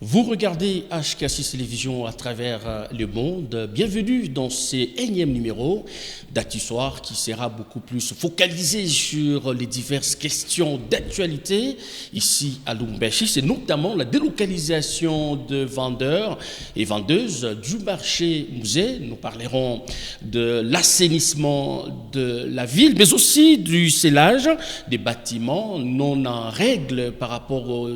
Vous regardez HK6 Télévision à travers le monde. Bienvenue dans ce énième numéro d'Actu Soir qui sera beaucoup plus focalisé sur les diverses questions d'actualité ici à Lubumbashi. C'est notamment la délocalisation de vendeurs et vendeuses du marché musée. Nous parlerons de l'assainissement de la ville, mais aussi du scellage des bâtiments non en règle par rapport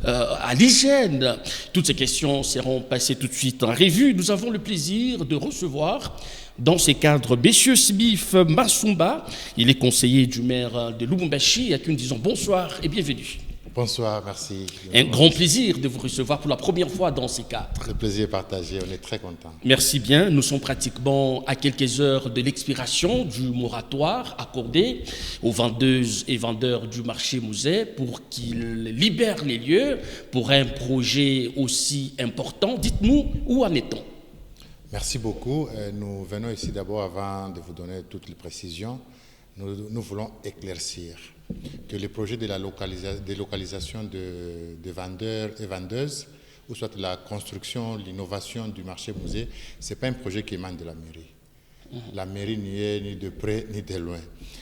à l'hygiène. Toutes ces questions seront passées tout de suite en revue. Nous avons le plaisir de recevoir dans ces cadres Messieurs Sibif Masumba. Il est conseiller du maire de Lubumbashi à qui nous disons bonsoir et bienvenue. Bonsoir, merci. Un grand plaisir de vous recevoir pour la première fois dans ces cadres. Le plaisir est partagé, on est très contents. Merci bien. Nous sommes pratiquement à quelques heures de l'expiration du moratoire accordé aux vendeuses et vendeurs du marché musée pour qu'ils libèrent les lieux pour un projet aussi important. Dites-nous, où en est-on? Merci beaucoup. Nous venons ici d'abord, avant de vous donner toutes les précisions, nous voulons éclaircir que le projet de la délocalisation de vendeurs et vendeuses, ou soit la construction, l'innovation du marché musée, ce n'est pas un projet qui émane de la mairie. La mairie n'y est ni de près ni de loin.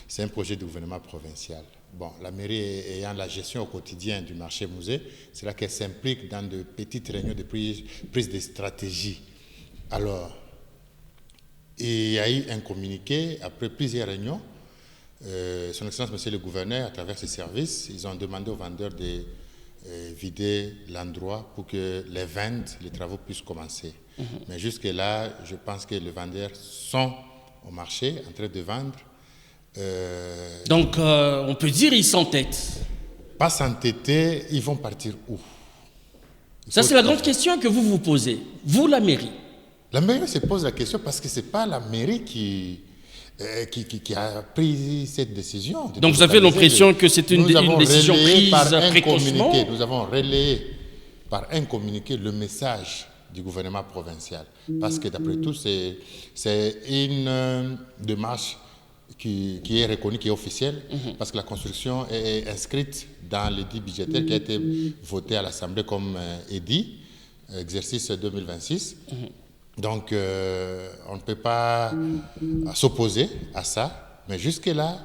C'est un projet du gouvernement provincial. Bon, la mairie ayant la gestion au quotidien du marché musée, c'est là qu'elle s'implique dans de petites réunions de prise de stratégie. Alors, il y a eu un communiqué après plusieurs réunions. Son Excellence, Monsieur le Gouverneur, à travers ses services, ils ont demandé aux vendeurs de vider l'endroit pour que les travaux puissent commencer. Mais jusque-là, je pense que les vendeurs sont au marché en train de vendre. Donc, on peut dire qu'ils s'entêtent. Pas s'entêter, ils vont partir où? Ça, c'est la grande question que vous vous posez. Vous, la mairie. La mairie se pose la question parce que ce n'est pas la mairie qui a pris cette décision. Donc vous avez l'impression que c'est une décision prise précocement. Nous avons relayé par un communiqué le message du gouvernement provincial. Parce que d'après tout, c'est une démarche qui est reconnue, qui est officielle, parce que la construction est inscrite dans l'édit budgétaire qui a été voté à l'Assemblée comme édit, exercice 2026. Donc, on ne peut pas s'opposer à ça, mais jusque-là,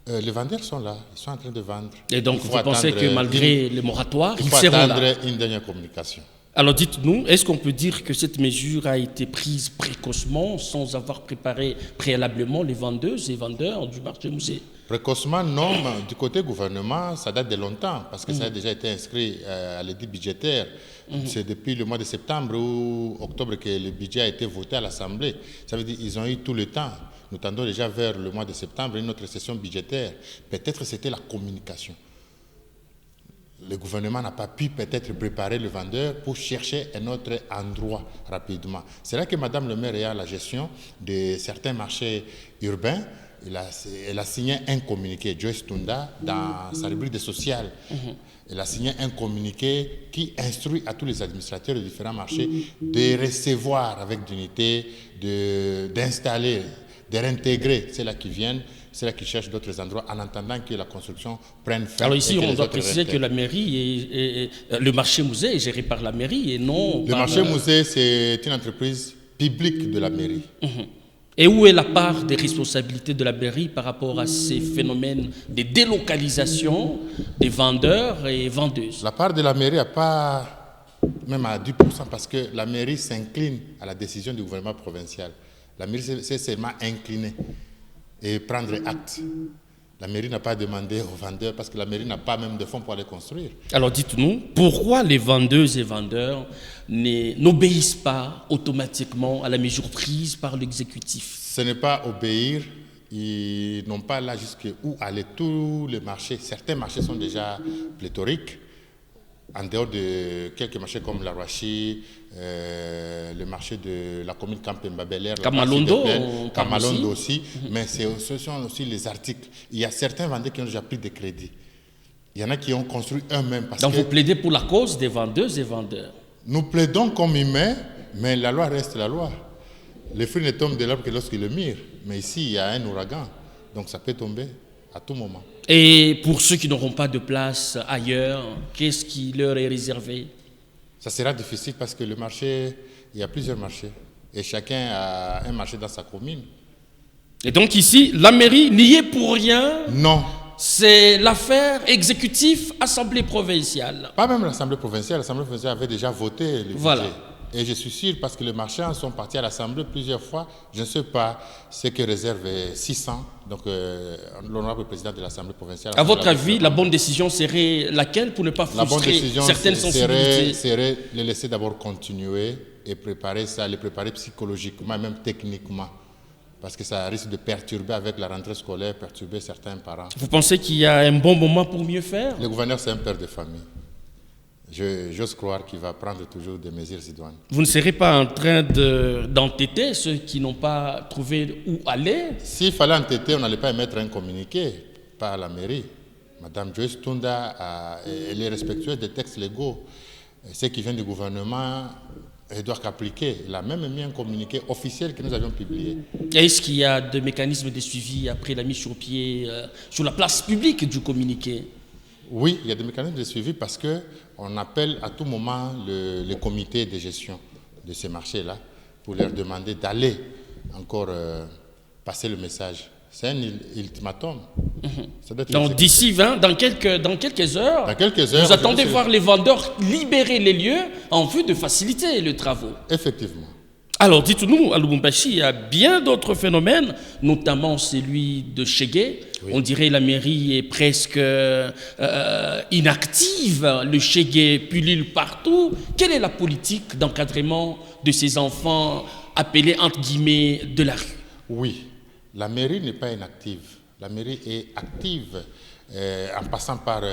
les vendeurs sont là, ils sont en train de vendre. Et donc, vous pensez que malgré le moratoire, ils seront là? Il faut attendre une dernière communication. Alors, dites-nous, est-ce qu'on peut dire que cette mesure a été prise précocement, sans avoir préparé préalablement les vendeuses et vendeurs du marché musée? Précocement, non, mais du côté gouvernement, ça date de longtemps, parce que ça a déjà été inscrit à l'édit budgétaire. C'est depuis le mois de septembre ou octobre que le budget a été voté à l'Assemblée. Ça veut dire qu'ils ont eu tout le temps. Nous tendons déjà vers le mois de septembre, une autre session budgétaire. Peut-être c'était la communication. Le gouvernement n'a pas pu peut-être préparer le vendeur pour chercher un autre endroit rapidement. C'est là que Madame le maire a la gestion de certains marchés urbains. Elle a signé un communiqué, Joyce Tunda, dans sa rubrique de social. Elle a signé un communiqué qui instruit à tous les administrateurs de différents marchés de recevoir avec dignité, d'installer, de réintégrer ceux-là qui viennent, ceux-là qui cherchent d'autres endroits en attendant que la construction prenne fin. Alors ici, on doit préciser que la mairie, le marché musée est géré par la mairie et non par... Le marché musée, c'est une entreprise publique de la mairie. Et où est la part des responsabilités de la mairie par rapport à ces phénomènes de délocalisation des vendeurs et vendeuses? La part de la mairie n'a pas, même à 10%, parce que la mairie s'incline à la décision du gouvernement provincial. La mairie s'est seulement inclinée et prendre acte. La mairie n'a pas demandé aux vendeurs parce que la mairie n'a pas même de fonds pour les construire. Alors dites-nous, pourquoi les vendeuses et vendeurs n'obéissent pas automatiquement à la mesure prise par l'exécutif? Ce n'est pas obéir, ils n'ont pas là jusqu'où aller. Tous les marchés, certains marchés sont déjà pléthoriques, en dehors de quelques marchés comme la Roachi, le marché de la commune Campemba Bel-Air, Kamalondo aussi, mais ce sont aussi les articles. Il y a certains vendeurs qui ont déjà pris des crédits. Il y en a qui ont construit eux-mêmes. Donc vous plaidez pour la cause des vendeuses et vendeurs? Nous plaidons comme humains, mais la loi reste la loi. Les fruits ne tombent de l'arbre que lorsqu'ils le mirent. Mais ici, il y a un ouragan, donc ça peut tomber à tout moment. Et pour ceux qui n'auront pas de place ailleurs, qu'est-ce qui leur est réservé? Ça sera difficile parce que le marché, il y a plusieurs marchés. Et chacun a un marché dans sa commune. Et donc ici, la mairie n'y est pour rien. Non. C'est l'affaire exécutive Assemblée provinciale. Pas même l'Assemblée provinciale. L'Assemblée provinciale avait déjà voté le Voilà. budget. Et je suis sûr, parce que les marchands sont partis à l'Assemblée plusieurs fois, je ne sais pas ce que réserve 600, donc l'honorable président de l'Assemblée provinciale. À votre avis, la bonne décision serait laquelle pour ne pas frustrer certaines sensibilités? Serait les laisser d'abord continuer et préparer ça, les préparer psychologiquement, même techniquement. Parce que ça risque de perturber avec la rentrée scolaire, perturber certains parents. Vous pensez qu'il y a un bon moment pour mieux faire? Le gouverneur, c'est un père de famille. J'ose croire qu'il va prendre toujours des mesures idoines. Vous ne serez pas en train d'entêter ceux qui n'ont pas trouvé où aller? S'il fallait entêter, on n'allait pas émettre un communiqué par la mairie. Madame Joyce Tunda, elle est respectueuse des textes légaux. Ce qui vient du gouvernement, elle doit qu'appliquer. Elle a même mis un communiqué officiel que nous avions publié. Est-ce qu'il y a des mécanismes de suivi après la mise sur pied, sur la place publique du communiqué? Oui, il y a des mécanismes de suivi parce qu'on appelle à tout moment le comité de gestion de ces marchés-là pour leur demander d'aller encore passer le message. C'est un ultimatum. Donc d'ici dans quelques heures, vous attendez voir les vendeurs libérer les lieux en vue de faciliter les travaux. Effectivement. Alors dites-nous, à Lubumbashi, il y a bien d'autres phénomènes, notamment celui de Chégué. Oui. On dirait que la mairie est presque inactive. Le Chégué pullule partout. Quelle est la politique d'encadrement de ces enfants appelés entre guillemets de la rue? Oui, la mairie n'est pas inactive. La mairie est active en passant par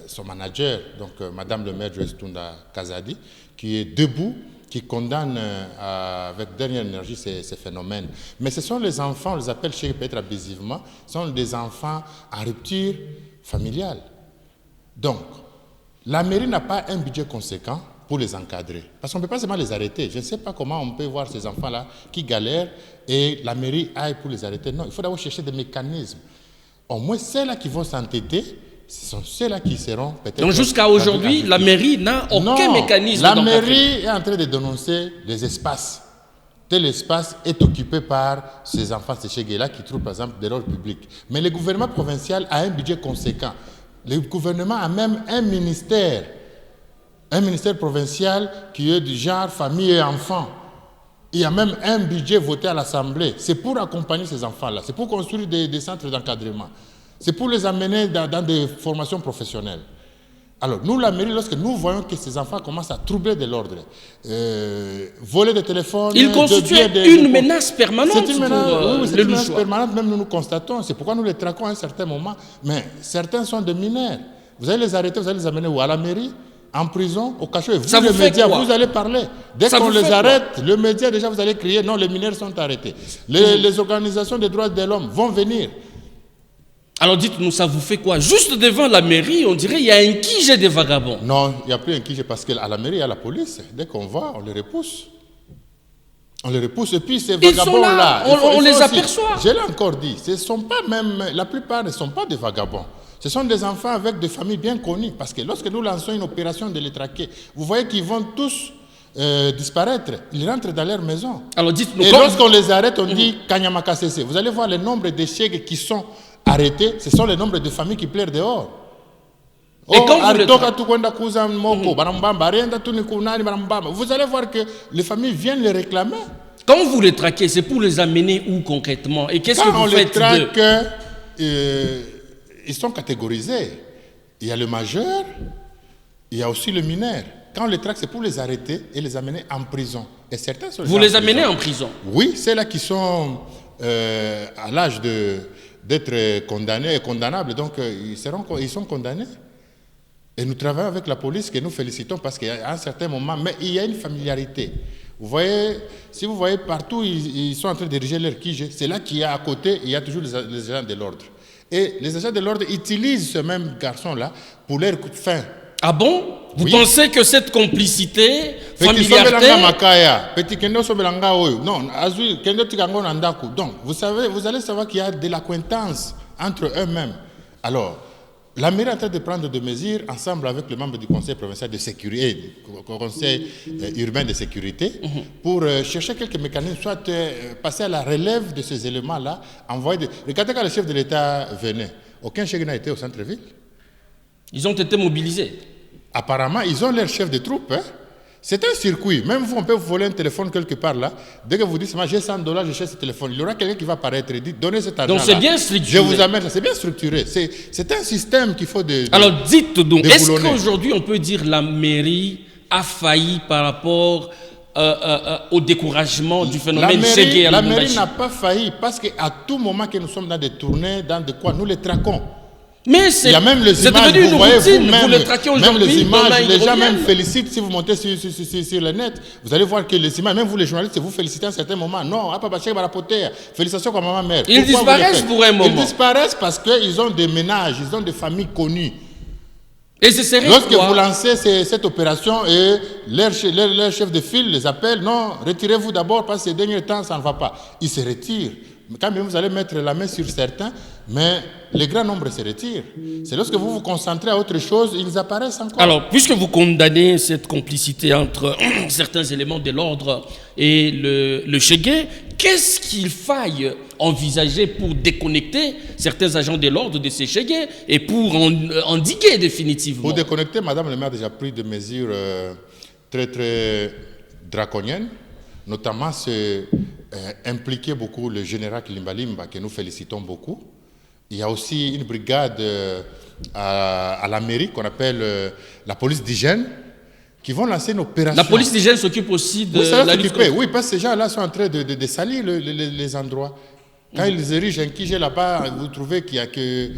son manager, donc Madame le maire Joyce Tunda Kazadi, qui est debout, qui condamne avec dernière énergie ces phénomènes. Mais ce sont les enfants, on les appelle chez peut-être abusivement, ce sont des enfants en rupture familiale. Donc, la mairie n'a pas un budget conséquent pour les encadrer. Parce qu'on ne peut pas seulement les arrêter. Je ne sais pas comment on peut voir ces enfants-là qui galèrent et la mairie aille pour les arrêter. Non, il faut d'abord chercher des mécanismes. Au moins, ceux-là qui vont s'entêter, ce sont ceux-là qui seront peut-être... Donc jusqu'à aujourd'hui, la mairie n'a aucun mécanisme d'encadrement. La mairie est en train de dénoncer les espaces. Tel espace est occupé par ces enfants séchés-là qui trouvent par exemple de l'ordre public. Mais le gouvernement provincial a un budget conséquent. Le gouvernement a même un ministère provincial qui est du genre famille et enfants. Il y a même un budget voté à l'Assemblée. C'est pour accompagner ces enfants-là. C'est pour construire des centres d'encadrement. C'est pour les amener dans des formations professionnelles. Alors, nous, la mairie, lorsque nous voyons que ces enfants commencent à troubler de l'ordre, voler des téléphones... Ils constituent une menace permanente. C'est une menace permanente, même nous constatons. C'est pourquoi nous les traquons à un certain moment. Mais certains sont des mineurs. Vous allez les arrêter, vous allez les amener où? À la mairie? En prison, au cachot. Vous, les médias, vous allez parler. Dès qu'on les arrête, le média, déjà, vous allez crier, non, les mineurs sont arrêtés. Les organisations des droits de l'homme vont venir. Alors dites-nous, ça vous fait quoi? Juste devant la mairie, on dirait qu'il y a un quiche des vagabonds. Non, il n'y a plus un quiche parce qu'à la mairie, il y a la police. Dès qu'on va, on les repousse. On les repousse et puis ces vagabonds-là, on les aperçoit. Je l'ai encore dit, la plupart ne sont pas des vagabonds. Ce sont des enfants avec des familles bien connues. Parce que lorsque nous lançons une opération de les traquer, vous voyez qu'ils vont tous disparaître. Ils rentrent dans leur maison. Alors dites-nous, et lorsqu'on les arrête, on dit Kanyamaka CC. Vous allez voir le nombre de chèques qui sont arrêtés. Ce sont les nombres de familles qui pleurent dehors. Vous allez voir que les familles viennent les réclamer. Quand vous les traquez, c'est pour les amener où concrètement? Et qu'est-ce que vous faites d'eux? Ils sont catégorisés. Il y a le majeur, il y a aussi le mineur. Quand on les traque, c'est pour les arrêter et les amener en prison. Et certains sont vous les amenez en prison? Oui, c'est là qui sont à l'âge d'être condamnés et condamnables. Donc, ils sont condamnés. Et nous travaillons avec la police que nous félicitons parce qu'à un certain moment, mais il y a une familiarité. Vous voyez, si vous voyez partout, ils sont en train de diriger leur quiche. C'est là qu'il y a à côté, il y a toujours les agents de l'ordre. Et les agents de l'ordre utilisent ce même garçon-là pour leur coup de fin. Ah bon? Vous pensez que cette complicité, familiarité... Donc, vous allez savoir qu'il y a de l'acquaintance entre eux-mêmes. Alors, la mairie est en train de prendre des mesures ensemble avec les membres du conseil provincial de sécurité, conseil urbain de sécurité, pour chercher quelques mécanismes, soit passer à la relève de ces éléments-là, envoyer Regardez quand le chef de l'État venait, aucun chèque n'a été au centre-ville. Ils ont été mobilisés. Apparemment, ils ont leur chef de troupe. Hein. C'est un circuit. Même vous, on peut vous voler un téléphone quelque part là. Dès que vous dites, j'ai $100, je cherche ce téléphone. Il y aura quelqu'un qui va apparaître et dire, donnez cet argent. Donc c'est bien structuré. Je vous amène. C'est bien structuré. C'est un système qu'il faut Alors dites-nous, est-ce qu'aujourd'hui on peut dire la mairie a failli par rapport au découragement du phénomène Chegué à La Lubumbashi? mairie n'a pas failli parce qu'à tout moment que nous sommes dans des tournées, dans de quoi, nous les traquons. Mais il y a même les images, devenu une routine, vous le traquez aujourd'hui. Même les images, les gens même félicitent si vous montez sur le net. Vous allez voir que les images, même vous les journalistes, vous félicitez à un certain moment. Non, félicitations comme maman mère. Ils disparaissent pour un moment. Ils disparaissent parce qu'ils ont des ménages, ils ont des familles connues. Et ce serait lorsque quoi? Vous lancez cette opération et leur chef de file les appelle, non, retirez-vous d'abord parce que ces derniers temps, ça ne va pas. Ils se retirent. Quand même, vous allez mettre la main sur certains, mais le grand nombre se retire. C'est lorsque vous vous concentrez à autre chose, ils apparaissent encore. Alors, puisque vous condamnez cette complicité entre certains éléments de l'ordre et le Chegué, qu'est-ce qu'il faille envisager pour déconnecter certains agents de l'ordre de ces Chegué et pour endiguer définitivement? Pour déconnecter, Madame le maire a déjà pris des mesures très, très draconiennes, notamment impliquer beaucoup le général Kilimbalimba, que nous félicitons beaucoup. Il y a aussi une brigade à la mairie qu'on appelle la police d'hygiène, qui vont lancer une opération. La police d'hygiène s'occupe aussi de la lutte. Oui, parce que ces gens-là sont en train de salir les endroits. Quand ils érigent un QG là-bas, vous trouvez qu'il n'y a que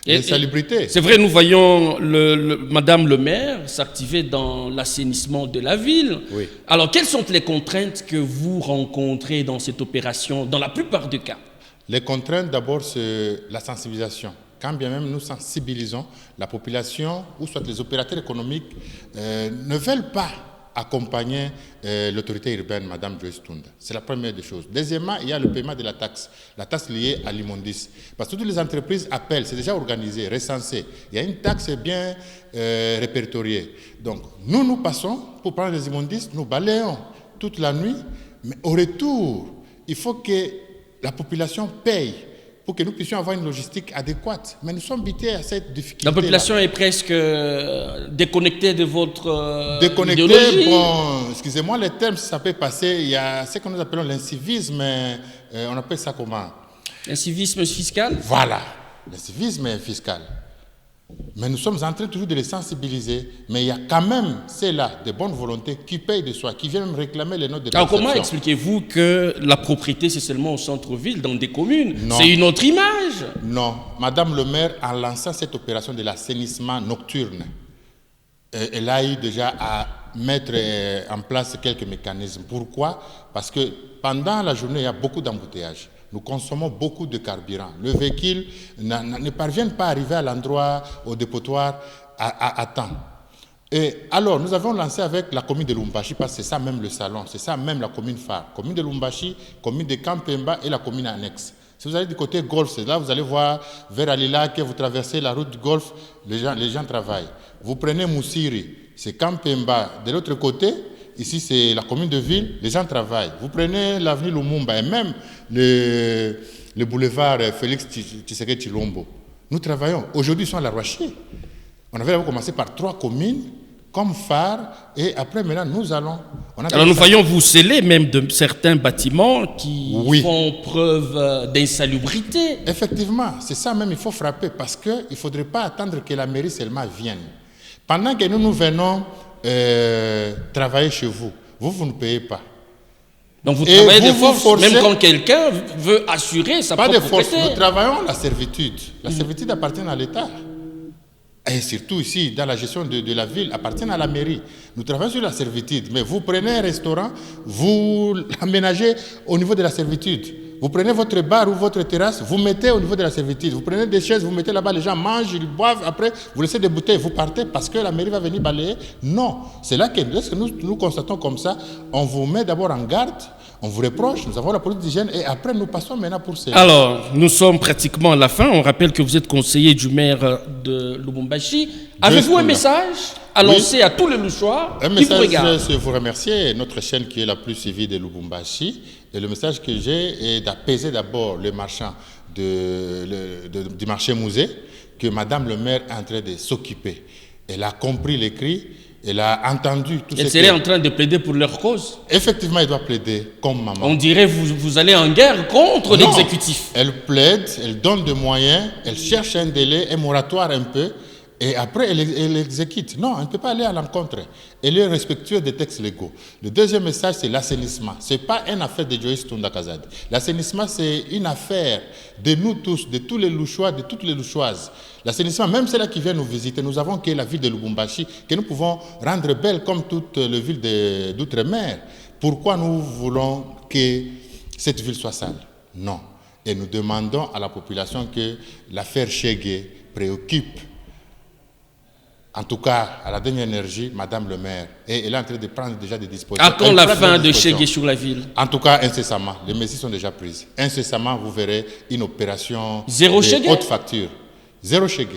l'insalubrité. C'est vrai, nous voyons Madame le maire s'activer dans l'assainissement de la ville. Oui. Alors, quelles sont les contraintes que vous rencontrez dans cette opération, dans la plupart des cas? Les contraintes, d'abord, c'est la sensibilisation. Quand bien même nous sensibilisons, la population, ou soit les opérateurs économiques, ne veulent pas accompagner l'autorité urbaine, Mme Joyce Tunda. C'est la première des choses. Deuxièmement, il y a le paiement de la taxe liée à l'immondice. Parce que toutes les entreprises appellent, c'est déjà organisé, recensé. Il y a une taxe bien répertoriée. Donc, nous passons pour prendre les immondices, nous balayons toute la nuit, mais au retour, il faut que la population paye pour que nous puissions avoir une logistique adéquate. Mais nous sommes bités à cette difficulté. La population est presque déconnectée de votre déconnectée, idéologie. Bon, excusez-moi, les termes, ça peut passer. Il y a ce que nous appelons l'incivisme, on appelle ça comment? L'incivisme fiscal? Voilà, l'incivisme fiscal. Mais nous sommes en train toujours de les sensibiliser. Mais il y a quand même ceux-là, de bonne volonté, qui payent de soi, qui viennent réclamer les notes de perception. Alors comment expliquez-vous que la propriété, c'est seulement au centre-ville, dans des communes? C'est une autre image. Non. Madame le maire, en lançant cette opération de l'assainissement nocturne, elle a eu déjà à mettre en place quelques mécanismes. Pourquoi? Parce que pendant la journée, il y a beaucoup d'embouteillages. Nous consommons beaucoup de carburant. Le véhicule ne parvient pas à arriver à l'endroit, au dépotoir, à temps. Et alors, nous avons lancé avec la commune de Lubumbashi, parce que c'est ça même le salon, c'est ça même la commune phare. Commune de Lubumbashi, commune de Kampemba et la commune annexe. Si vous allez du côté golfe, c'est là vous allez voir vers Alila, que vous traversez la route du golfe, les gens travaillent. Vous prenez Moussiri, c'est Kampemba. De l'autre côté, ici c'est la commune de ville, les gens travaillent. Vous prenez l'avenue Lumumba et même le boulevard Félix Tshisekedi Tshilombo. Nous travaillons. Aujourd'hui, ils sont à la Rocher. On avait commencé par 3 communes comme phare et après maintenant nous allons... Alors nous voyons vous sceller même de certains bâtiments qui font preuve d'insalubrité. Effectivement, c'est ça même, il faut frapper parce qu'il ne faudrait pas attendre que la mairie seulement vienne. Pendant que nous venons travailler chez vous, vous ne payez pas. Donc vous travaillez de force, même quand quelqu'un veut assurer sa propriété. Pas de propriété. force, nous travaillons la servitude. La servitude appartient à l'État. Et surtout ici, dans la gestion de la ville, appartient à la mairie. Nous travaillons sur la servitude. Mais vous prenez un restaurant, vous l'aménagez au niveau de la servitude. Vous prenez votre bar ou votre terrasse, vous mettez au niveau de la servitude. Vous prenez des chaises, vous mettez là-bas, les gens mangent, ils boivent, après vous laissez des bouteilles, vous partez parce que la mairie va venir balayer. Non, c'est là que lorsque nous constatons comme ça, on vous met d'abord en garde, On vous reproche, nous avons la politique d'hygiène et après nous passons maintenant pour ces... Alors, nous sommes pratiquement à la fin. On rappelle que vous êtes conseiller du maire de Lubumbashi. Avez-vous un message à lancer à tous les Louchois qui vous regardent? Je vous remercier, notre chaîne qui est la plus suivie de Lubumbashi. Et le message que j'ai est d'apaiser d'abord les marchands du marché musée, que Madame le maire est en train de s'occuper. Elle a compris les cris, elle a entendu tout ce Elle serait en train de plaider pour leur cause. Effectivement, elle doit plaider comme maman. On dirait que vous allez en guerre contre l'exécutif. Elle plaide, elle donne des moyens, elle cherche un délai, un moratoire un peu, et après elle exécute. Non, elle ne peut pas aller à l'encontre. Elle est respectueuse des textes légaux. Le deuxième message, c'est l'assainissement. Ce n'est pas une affaire de Joyce Tunda Kazadi. L'assainissement, c'est une affaire de nous tous, de tous les Louchois, de toutes les Louchoises. L'assainissement, même ceux-là qui viennent nous visiter, nous avons créé la ville de Lubumbashi, que nous pouvons rendre belle comme toutes les villes d'outre-mer. Pourquoi nous voulons que cette ville soit sale? Non. Et nous demandons à la population que l'affaire Chegué préoccupe, en tout cas, à la dernière énergie, Madame le maire. Et elle est en train de prendre déjà des dispositions. À quand la fin de Chegué sur la ville? En tout cas, incessamment. Les mesures sont déjà prises. Incessamment, vous verrez une opération Zéro de haute facture. Zéro Chegué.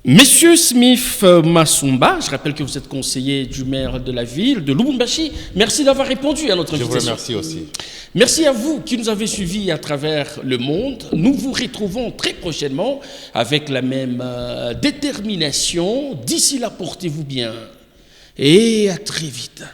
Monsieur Smith Masumba, je rappelle que vous êtes conseiller du maire de la ville de Lubumbashi. Merci d'avoir répondu à notre invitation. Je vous remercie aussi. Merci à vous qui nous avez suivis à travers le monde. Nous vous retrouvons très prochainement avec la même détermination. D'ici là, portez-vous bien et à très vite.